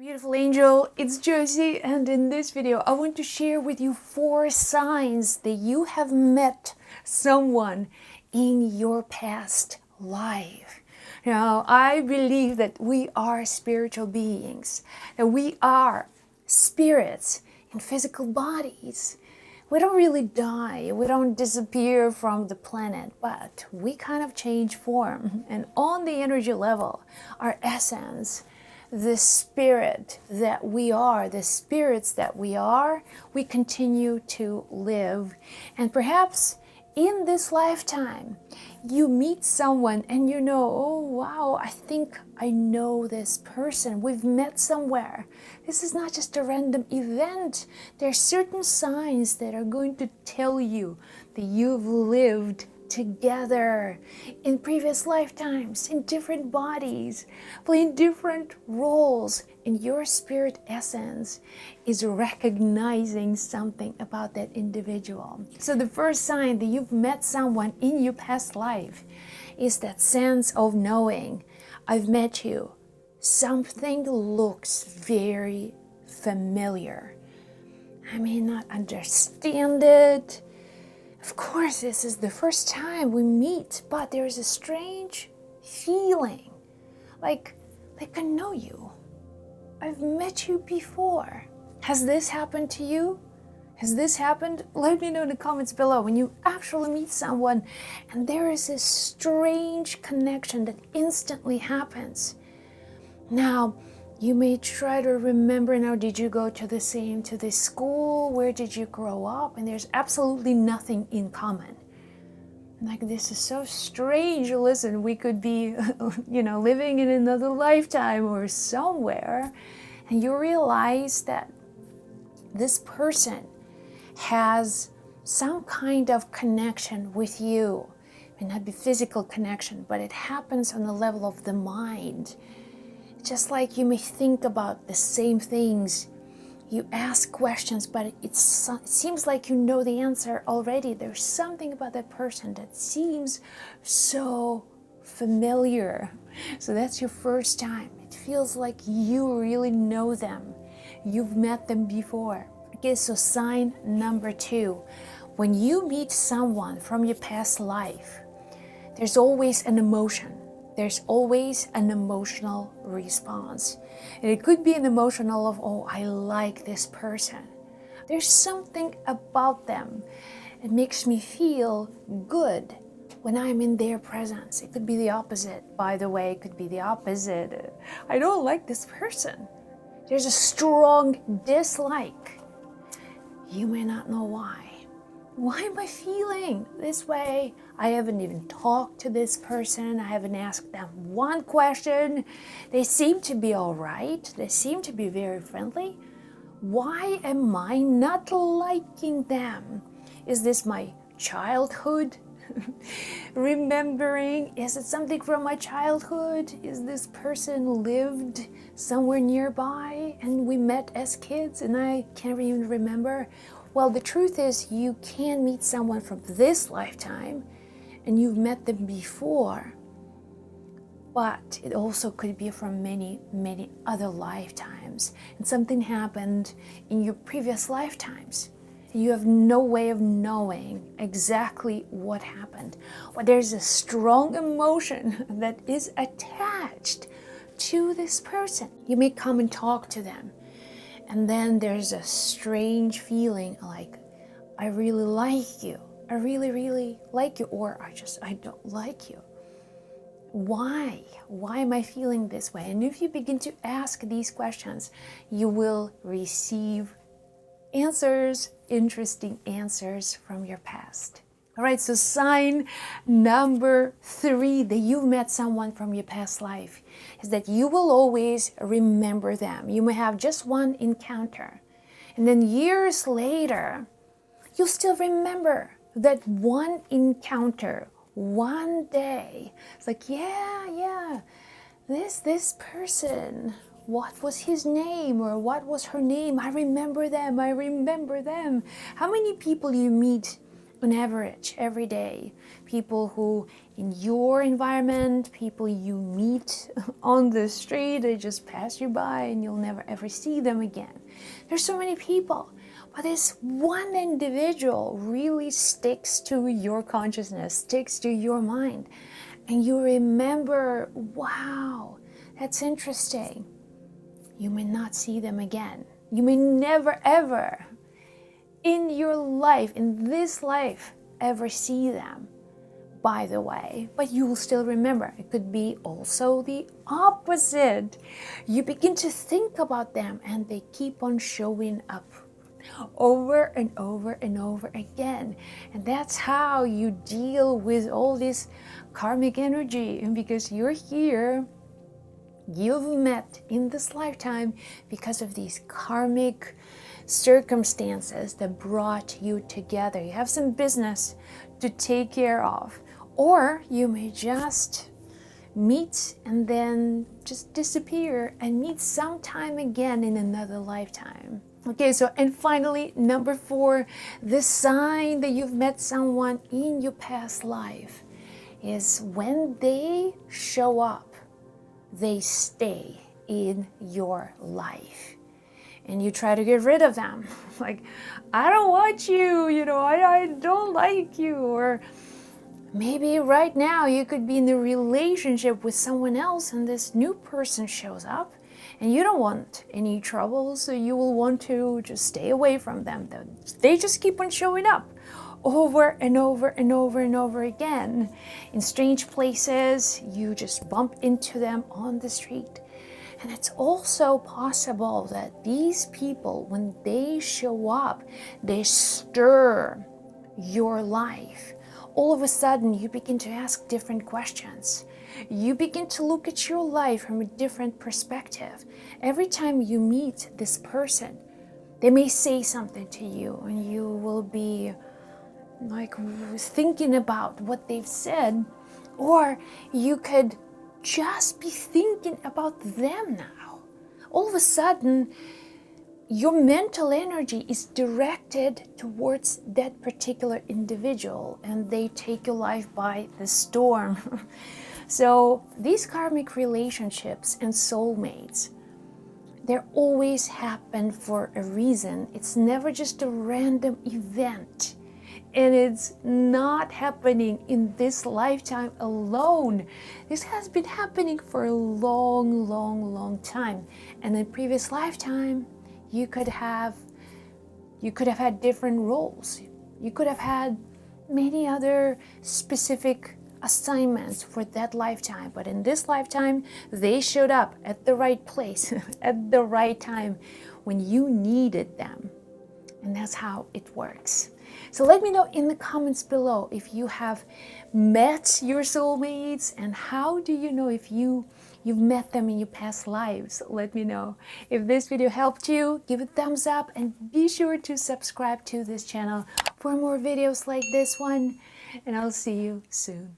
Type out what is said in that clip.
Beautiful angel, it's Josie, and in this video I want to share with you 4 signs that you have met someone in your past life. Now, I believe that we are spiritual beings, that we are spirits in physical bodies. We don't really die, we don't disappear from the planet, but we kind of change form. And on the energy level, our essence, the spirit that we are, the spirits that we are, we continue to live. And perhaps in this lifetime, you meet someone and you know, oh wow, I think I know this person. We've met somewhere. This is not just a random event. There are certain signs that are going to tell you that you've lived together in previous lifetimes, in different bodies, playing different roles, and your spirit essence is recognizing something about that individual. So the first sign that you've met someone in your past life is that sense of knowing, I've met you. Something looks very familiar. I may not understand it. Of course, this is the first time we meet, but there's a strange feeling, like I know you. I've met you before. Has this happened to you? Has this happened? Let me know in the comments below when you actually meet someone and there is a strange connection that instantly happens. Now, you may try to remember now, did you go to this school? Where did you grow up? And there's absolutely nothing in common. Like, this is so strange. Listen, we could be, living in another lifetime or somewhere. And you realize that this person has some kind of connection with you. It may not be physical connection, but it happens on the level of the mind. Just like you may think about the same things, you ask questions, but it seems like you know the answer already. There's something about that person that seems so familiar. So that's your first time. It feels like you really know them. You've met them before. Okay, so sign number 2. When you meet someone from your past life, there's always an emotion. There's always an emotional response. And it could be an emotional of, oh, I like this person. There's something about them. It makes me feel good when I'm in their presence. It could be the opposite. By the way, it could be the opposite. I don't like this person. There's a strong dislike. You may not know why. Why am I feeling this way? I haven't even talked to this person. I haven't asked them one question. They seem to be all right. They seem to be very friendly. Why am I not liking them? Is this my childhood? Remembering, is it something from my childhood? Is this person lived somewhere nearby and we met as kids and I can't even remember? Well, the truth is you can meet someone from this lifetime and you've met them before, but it also could be from many, many other lifetimes. And something happened in your previous lifetimes. You have no way of knowing exactly what happened. But there's a strong emotion that is attached to this person. You may come and talk to them. And then there's a strange feeling like, I really like you. I really, really like you. Or I don't like you. Why? Why am I feeling this way? And if you begin to ask these questions, you will receive answers, interesting answers from your past. All right, so sign number 3 that you've met someone from your past life is that you will always remember them. You may have just one encounter, and then years later, you'll still remember that one encounter, one day. It's like, yeah, this person, what was his name or what was her name? I remember them. How many people you meet on average every day. People who in your environment, people you meet on the street, they just pass you by and you'll never ever see them again. There's so many people, but this one individual really sticks to your consciousness, sticks to your mind, and you remember, wow, that's interesting. You may not see them again. You may never ever in your life, in this life, ever see them, by the way, but you will still remember. It could be also the opposite. You begin to think about them and they keep on showing up over and over and over again. And that's how you deal with all this karmic energy. And because you're here, you've met in this lifetime because of these karmic circumstances that brought you together. You have some business to take care of, or you may just meet and then just disappear and meet sometime again in another lifetime. Okay, so and finally, number 4, the sign that you've met someone in your past life is when they show up, they stay in your life. And you try to get rid of them. Like, I don't want you, I don't like you. Or maybe right now you could be in a relationship with someone else and this new person shows up and you don't want any trouble, so you will want to just stay away from them. They just keep on showing up over and over and over and over again. In strange places, you just bump into them on the street. And it's also possible that these people, when they show up, they stir your life. All of a sudden, you begin to ask different questions. You begin to look at your life from a different perspective. Every time you meet this person, they may say something to you and you will be like thinking about what they've said, or you could just be thinking about them now. All of a sudden, your mental energy is directed towards that particular individual and they take your life by the storm. So these karmic relationships and soulmates, they always happen for a reason. It's never just a random event. And it's not happening in this lifetime alone. This has been happening for a long, long, long time. And in previous lifetime, you could have had different roles. You could have had many other specific assignments for that lifetime. But in this lifetime, they showed up at the right place, at the right time, when you needed them. And that's how it works. So let me know in the comments below if you have met your soulmates, and how do you know if you've met them in your past lives. Let me know. If this video helped you, give it a thumbs up and be sure to subscribe to this channel for more videos like this one. And I'll see you soon.